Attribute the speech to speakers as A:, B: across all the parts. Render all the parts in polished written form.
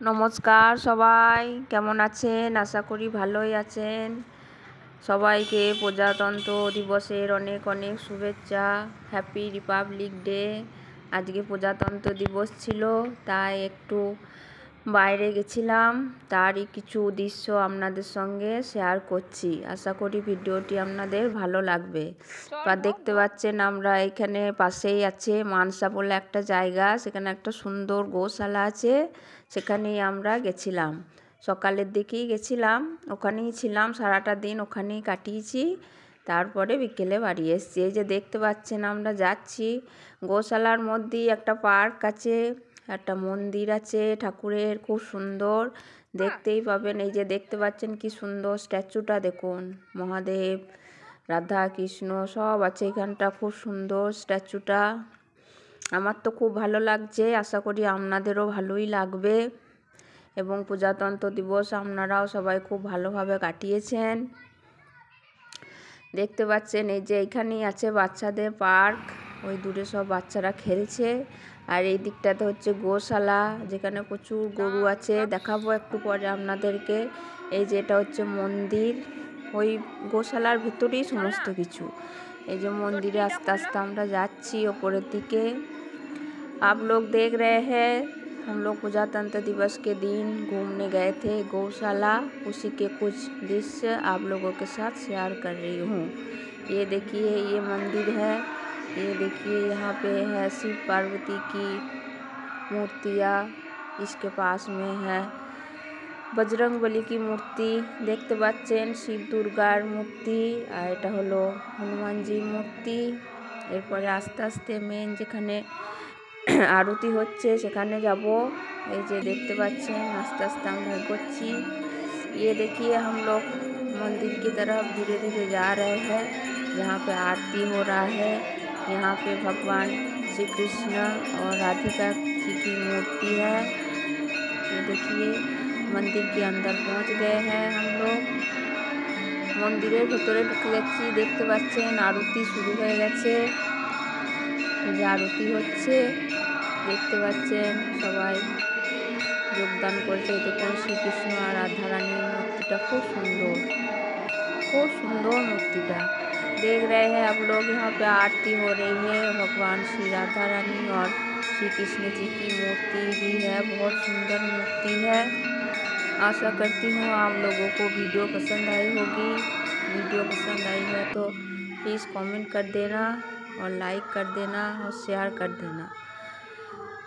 A: নমস্কার সবাই, কেমন আছেন? আশা করি ভালোই আছেন। সবাইকে প্রজাতন্ত্র দিবসের অনেক অনেক শুভেচ্ছা। Happy Republic day. আজকে প্রজাতন্ত্র দিবস ছিল, তাই একটু বাইরে গেছিলাম, তারই কিছু দৃশ্য আপনাদের সঙ্গে শেয়ার করছি। আশা করি ভিডিওটি আপনাদের ভালো লাগবে। বা দেখতে পাচ্ছেন আমরা এখানে পাশেই আছে মানসা বলে একটা জায়গা, সেখানে একটা সুন্দর গোশালা আছে, সেখানেই আমরা গেছিলাম। সকালের দিকেই গেছিলাম, ওখানেই ছিলাম, সারাটা দিন ওখানেই কাটিয়েছি। তারপরে বিকেলে বাড়ি এসেছি। এই যে দেখতে পাচ্ছেন আমরা যাচ্ছি, গোশালার মধ্যেই একটা পার্ক আছে, একটা মন্দির আছে ঠাকুরের, খুব সুন্দর, দেখতেই পাবেন। এই যে দেখতে পাচ্ছেন কি সুন্দর স্ট্যাচুটা, দেখুন মহাদেব, রাধা কৃষ্ণ সব আছে এখানটা, খুব সুন্দর স্ট্যাচুটা। আমার তো খুব ভালো লাগছে, আশা করি আপনাদেরও ভালোই লাগবে। এবং প্রজাতন্ত্র দিবস আপনারাও সবাই খুব ভালোভাবে কাটিয়েছেন। দেখতে পাচ্ছেন এই যে এইখানেই আছে বাচ্চাদের পার্ক, ওই দূরে সব বাচ্চারা খেলছে। আর এই দিকটাতে হচ্ছে গোশালা, যেখানে প্রচুর গরু আছে, দেখাবো একটু পরে আপনাদেরকে। এই যে এটা হচ্ছে মন্দির, ওই গোশালার ভিতরেই সমস্ত কিছু। এই যে মন্দিরে আস্তে আস্তে আমরা যাচ্ছি ওপরের দিকে। आप लोग देख रहे हैं, हम लोग प्रजातंत्र दिवस के दिन घूमने गए थे गौशाला, उसी के कुछ दृश्य आप लोगों के साथ शेयर कर रही हूँ। ये देखिए ये मंदिर है, ये देखिए यहाँ पे है शिव पार्वती की मूर्तियाँ, इसके पास में है बजरंगबली की मूर्ति, देखते पाচ্ছেন শিব দুর্গার মূর্তি, আর এটা হলো হনুমানজির মূর্তি। এরপরে আস্তে আস্তে মেন যেখানে आरती होच्छे सेखाने जाबो। এই যে দেখতে পাচ্ছেন आस्ते आस्ते हम एगोচ্ছি। ये देखिए हम लोग मंदिर की तरफ धीरे धीरे जा रहे हैं, जहाँ पे आरती हो रहा है। यहाँ पे भगवान श्री कृष्ण और राधिका जी की मूर्ति है। ये देखिए मंदिर के अंदर पहुँच गए हैं हम लोग। मंदिरेर भेतरे ढुके যাচ্ছি, দেখতে পাচ্ছেন आरती शुरू হয়ে গেছে। যে আরতি হচ্ছে দেখতে পাচ্ছেন, সবাই যোগদান করছে। দেখুন শ্রীকৃষ্ণ আর রাধা রানীর মূর্তিটা খুব সুন্দর, खूब सुंदर मूर्तिटा देख रहे हैं आप लोग। यहाँ पे आरती हो रही है, भगवान श्री राधा रानी और श्री कृष्ण जी की मूर्ति भी है, बहुत सुंदर मूर्ति है। आशा करती हूँ आप लोगों को वीडियो पसंद आई होगी। वीडियो पसंद आई है तो प्लीज़ कमेंट कर देना और लाइक कर देना और शेयर कर देना।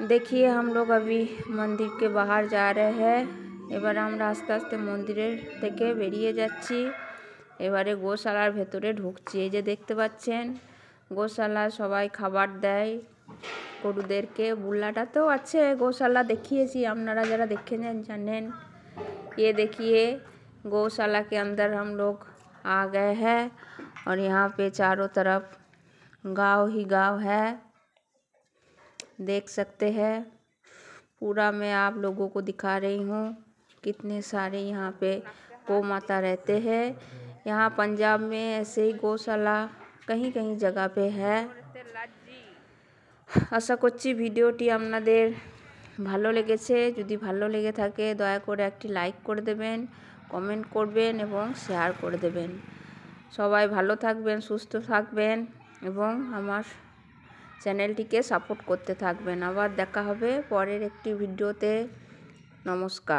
A: देखिए हम लोग अभी मंदिर के बाहर जा रहे हैं। এবার আমরা আস্তে আস্তে মন্দিরের থেকে বেরিয়ে যাচ্ছি, এবারে গোশালার ভেতরে ঢুকছি। এই যে দেখতে পাচ্ছেন গোশালায় সবাই খাবার দেয় গরুদেরকে। বুল্লাটাতেও আছে গোশালা, দেখিয়েছি, আপনারা যারা দেখেছেন জানেন। ये देखिए गौशाला के अंदर हम लोग आ गए हैं और यहाँ पे चारों तरफ गांव ही गांव है, देख सकते हैं। पूरा मैं आप लोगों को दिखा रही हूँ कितने सारे यहाँ पे गौ माता रहते हैं। यहाँ पंजाब में ऐसे ही गौशाला कहीं कहीं जगह पे है। আশা করছি ভিডিওটি আপনাদের ভালো লেগেছে। যদি ভালো লেগে থাকে দয়া করে একটি লাইক করে দেবেন, কমেন্ট করবেন এবং শেয়ার করে দেবেন। সবাই ভালো থাকবেন, সুস্থ থাকবেন এবং আমার চ্যানেলটিকে সাপোর্ট করতে থাকবেন। আবার দেখা হবে পরের একটি ভিডিওতে। নমস্কার।